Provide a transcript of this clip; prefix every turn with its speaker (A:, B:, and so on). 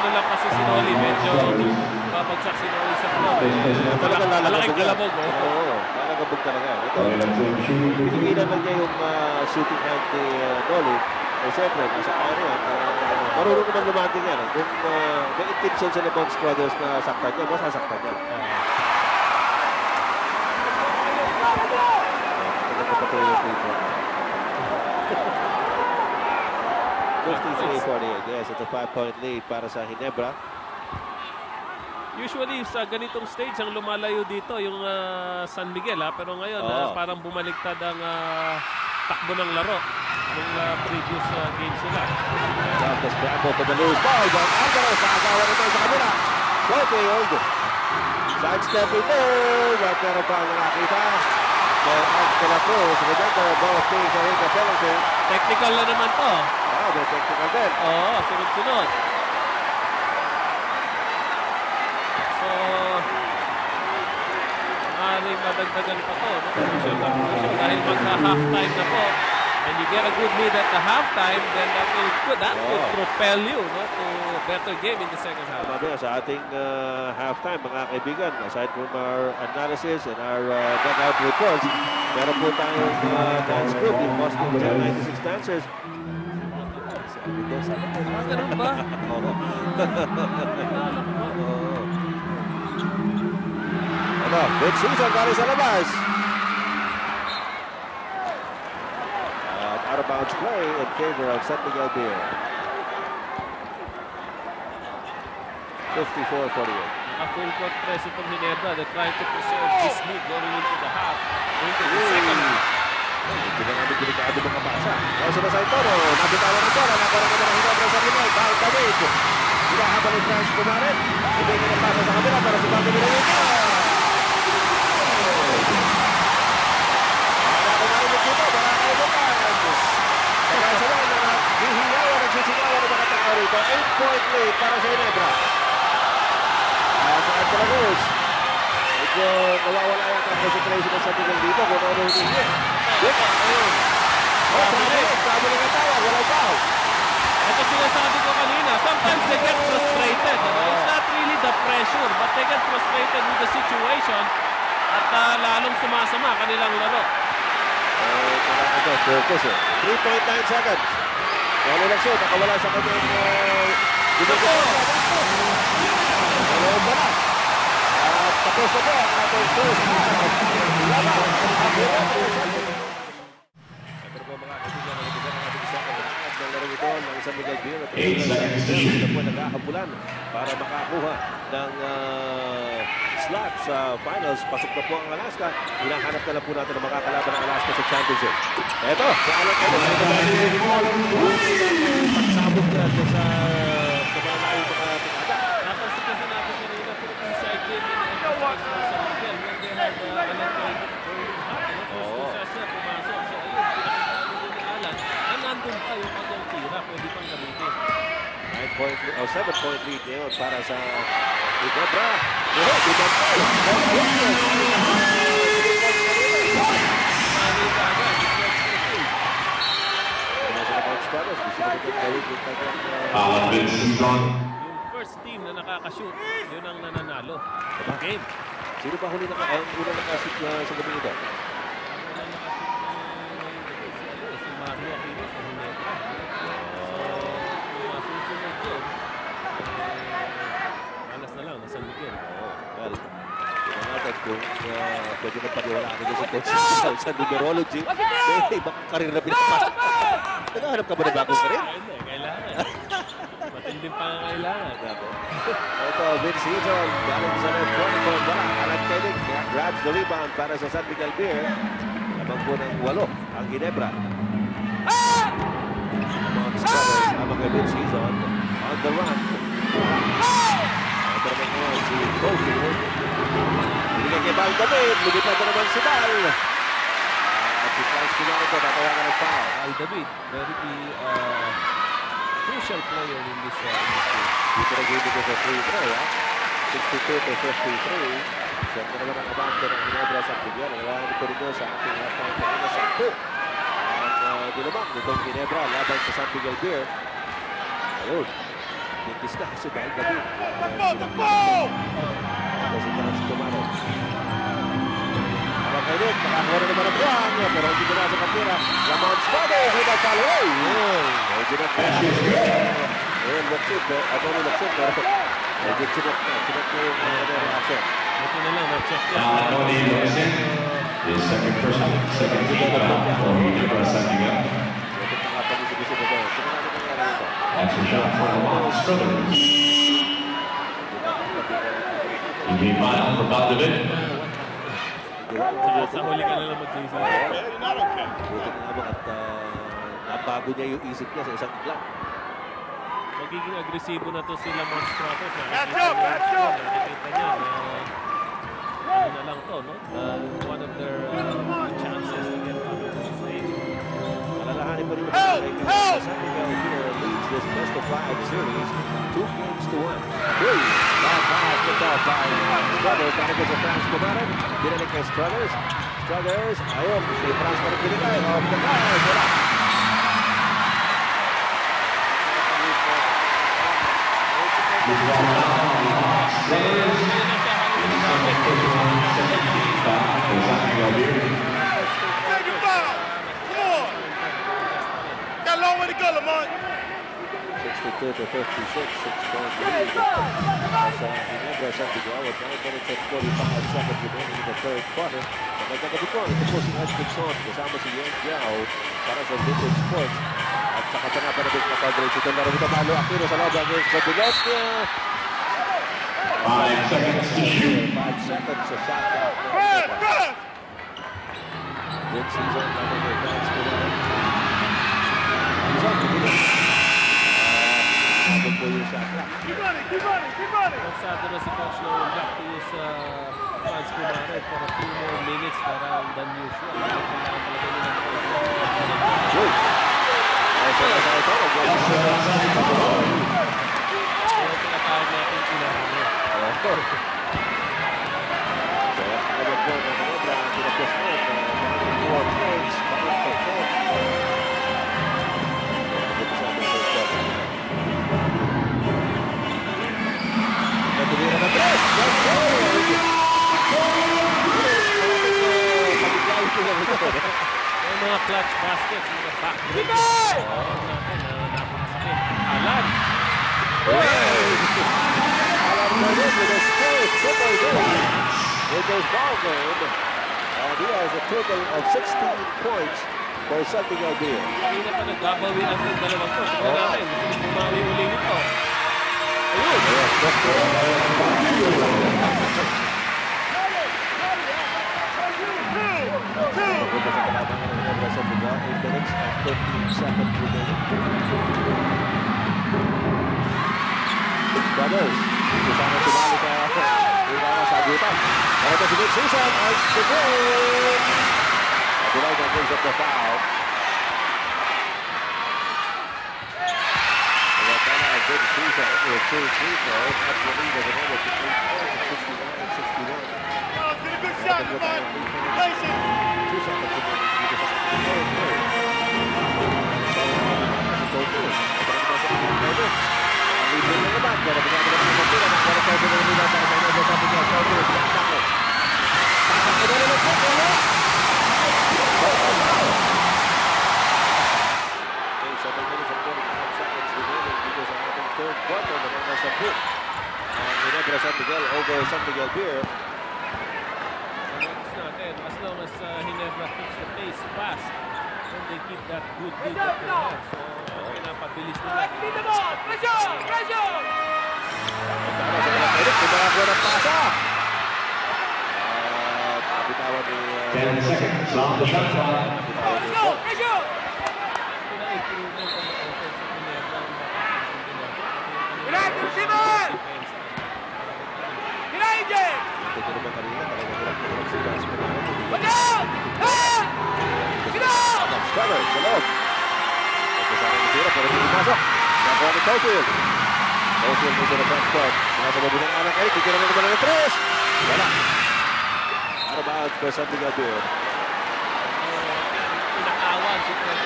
A: ano lang kasi si Noli, medyo babagsak si Noli sa floor. Malaking kalabog.
B: Oo, lalagabog talaga. Ito, pinigilan lang niya yung shooting hand ni Noli. Eh, siyempre, nasa kaya yan. Marunong naman lumating yan. Kung may intention sa Lebons Brothers na saktan niya, masasaktan niya. Patuloy po ito. 53-48. Yes, it's a 5-point lead para sa Ginebra.
A: Usually sa ganitong stage ang lumalayo dito yung San Miguel, pero ngayon parang bumaligtad ang takbo ng laro nung previous games nila.
B: Tapos Bravo to the loose ball. John Alvarez nakagawa naman sa kabila. Well-field. Side-stepping move. At meron pa ang nakakita. Angela Cruz. Remember, both teams are in the penalty.
A: Technical na naman to.
B: May technical din.
A: Oo, sunod-sunod. So, maaaring madagdagan pa to. Dahil magka-halftime na po. And you get a good lead at the halftime, then that would propel you to a better game in the second half.
B: Sa ating halftime, mga kaibigan, aside from our analysis and our dugout reports, meron po tayong dance group, yung Boston 1096 Dancers.
A: Ganun ba?
B: Ano, good season galing sa labas. Out of bounds play in favor of San Miguel Beer. 54-48.
A: A full court press itong Ginebra. They're trying to preserve this lead going into the half. Into the second half.
B: Hindi na namin delikado mga basa. Kasi na sa Toro, nabitawan ng Toro. Nakuha naman ang Ginebra sa Rimay. Bahal David. Hinahabal ng France Kumarin. Ibigay ng pasa sa kamera para sa bago nila yun. Rito, 8-point lead para sa Ginebra. Sa Angela Cruz. Medyo nawawala yan ang concentration ng San Miguel dito kung ano hindi niya. Ayun. Sabi ng atawa, walang foul.
A: Ito sinasabi ko kanina, sometimes they get frustrated. It's not really the pressure, but they get frustrated with the situation at lalong sumasama kanilang laro.
B: Ito, focus 3.9 seconds. Ano lang siya, nakawala sa kanyang ginagawa. Ano ba na? At tapos na po ang ating first laban. Ito po mga kaibigan na nagiging ang ating isang kailangan ng laro ito ng San Miguel Beer at sila po nagkakabulan para makakuha ng slot sa finals. Pasok na po ang Alaska. Hinahanap na lang po natin ang makakalaban ng Alaska sa championship. Ito, sa alam ko pagsabog na sa mga layo mga tingada.
A: Napansin kasi natin kanina pero inside game in the San Miguel when they had allocated early half. First possession, pumasok. So ayun, pinakita nyo ni Alan na nandun pa yung kanyang tira. Pwede pang gamitin.
B: 7-point lead ngayon para sa Ginebra.
A: Yung first team na nakakashoot, yun ang nananalo sa game.
B: Sino ba huli nakashoot sa gabi ito?
A: Si Mario Aquino sa Ginebra. Masusunod yun. Alas na lang, na San Miguel.
B: Well, tingnan natin kung pwede na paniwalaan nila si Coach sa numerology. Ibang karir na pinapasok. Naghahanap ka ba ng bagong karir?
A: Hindi, kailangan. Matinding pangangailangan.
B: Ito, Vince Hizon, galing sa left corner ko. Alan Kelly, grabs the rebound para sa San Miguel Beer. Lamang po ng 8 ang Ginebra. Among scrubbers, among kay Vince Hizon on the run. Ito naman ngayon si Cofield. Binigay kay Bahal David, lumipad na naman si Bal. At si Franz Kumarin ko, natawagan ng foul.
A: Bahal David, very crucial player in this game.
B: Dito na game ko sa free throw, 62-53. Siyempre naman ang abante ng Ginebra sa Miguel. Nalalaan ko rin nyo sa ating halftime kanina sa 10. Ang dilumang nitong Ginebra laban sa San Miguel Beer. Ayun. Nagkis na kasi dahil gabi. Kasi si Tumaro. Habang kainit, nakakuha na naman ang buwang. Pero hindi ko na sa kapira. Lamont Struthers with a follow away. Medyo na Luxit. Ako ni Luxit. Pero medyo chinak na yung reaction.
A: Ito na lang, na-check yan.
C: Tony Luxit is second team foul for Ginebra standing up. That's a shot for Lamont Struthers. Teammate foul for Bogdanovich.
A: Sa huli ka na lang mag-JC.
B: Buti nga naman at nabago niya yung isip niya sa isang iglap.
A: Magiging agresibo na to sila Monstratos. Nakikita niya na ano na lang to, no? One of their chances to get out of the stage.
B: Alalahanin pa rin naman San Miguel here leads this best of 5 series 2-1. Bad pass picked off by Struthers. Tanigay sa Franz Kumaran. Dinalig kay Struthers. Ayun, si Franz pa rin binigay. Off the pass. Wala.
D: Got a long way to go, Lamont.
B: 62-56, 6-point lead. Nasa Ginebra San Miguel with 9 minutes and 45 seconds remaining in the third quarter. Magandang gabi po. Ito po si Ed Gibson kasama si Yan Giao para sa Vintage Sports. At sa katanga pa natin na coverage ito. Laro ito Malo Aquino sa loob against Babilonia.
C: 5 seconds to shoot.
B: 5 seconds sa shot clock. Good season. Another advance to the po yung shot clock.
D: Keep running.
A: Magsado na si Coach Lowen back to use Franz Kumaran for a few more minutes than usual.
B: Uy!
A: Tinatawag natin kailangan. Yung mga clutch baskets, mga back-break. Natin na napakasakit. Alan!
B: Alan with a straight triple double. It goes Baldwin, and he has a total of 16 points for San Miguel Beer.
A: Kanina pa nagbabawi ang dalawang to. Tignan natin, gusto bumawi uli nito. Ayun!
B: San Miguel, 8 minutes and 15 seconds remaining. Brothers, kasama sumali sa agutan. Para ito si Nick Susan at the goal. Abulay na brings up the foul. A good Susan with 2 free throws. Up the lead as another to 69-61.
D: Get a good shot, Lamont. Place it.
B: 2 seconds remaining. Third quarter. Libre na naman. Pero bigyan naman ng kapila. Pero sa ito na nila para sa inyo sa Miguel. Pero sila ang tako. Pasok ko na naman po. Okay, 7 minutes and 45 seconds remaining dito sa ating third quarter. Naman na 10. Ang Ginebra San Miguel over San Miguel Beer.
A: As long as Ginebra keeps the pace fast, and they keep that good lead at their hands. So, pinapabilis nila.
D: Pressure!
B: Para sa mga kalit, kumakakuha ng pasa. Nabitawan ni...
C: 10 seconds on the shot clock.
D: Pressure!
A: Pina-improvement ang offense sa Ginebra.
D: United receiver! United!
B: Ito naman kanina, talagang hirap si Franz Kumaran.
D: Watch out! Get out!
B: Struthers, sa loob. Nagkasama ni Tira, pero hindi pasok. Nakuha ni Caulfield. Caulfield dito na front court. Nasa babu ng anak ay, titira na naman ng 3. Wala. Out of bounds for San Miguel Beer.
A: Pinakawag si Franz